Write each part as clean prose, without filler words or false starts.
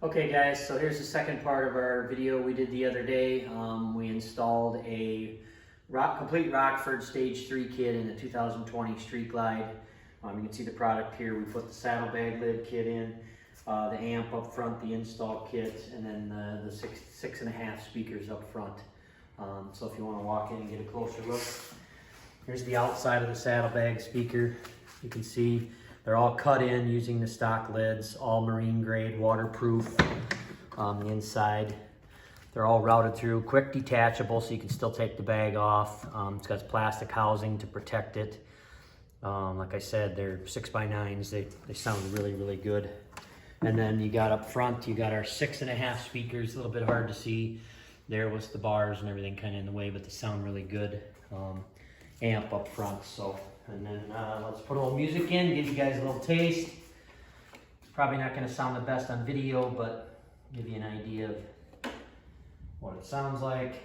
Okay guys, so here's the second part of our video we did the other day. We installed a complete Rockford Stage 3 kit in the 2020 Street Glide. You can see the product here. We put the saddlebag lid kit in, the amp up front, the install kit, and then the six and a half speakers up front. So if you want to walk in and get a closer look, here's the outside of the saddlebag speaker. You can see they're all cut in using the stock lids, all marine grade, waterproof on the inside. They're all routed through, quick detachable, so you can still take the bag off. It's got plastic housing to protect it. Like I said, they're 6x9s. They sound really, really good. And then you got up front, you got our 6.5 speakers, a little bit hard to see there with the bars and everything kind of in the way, but they sound really good. Amp up front, so. And then let's put a little music in, give you guys a little taste. It's probably not going to sound the best on video, but give you an idea of what it sounds like.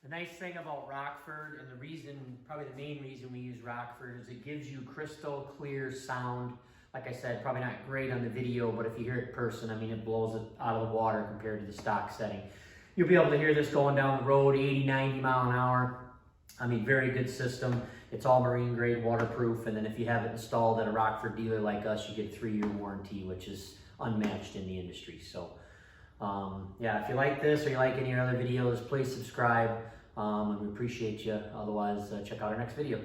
The nice thing about Rockford, and the reason, probably the main reason we use Rockford, is it gives you crystal clear sound. Like I said, probably not great on the video, but if you hear it in person, I mean, it blows it out of the water compared to the stock setting. You'll be able to hear this going down the road, 80, 90 mile an hour. I mean, very good system. It's all marine grade, waterproof, and then if you have it installed at a Rockford dealer like us, you get a 3-year warranty, which is unmatched in the industry. So, yeah, if you like this or you like any other videos, please subscribe. And we appreciate you. Otherwise, check out our next video.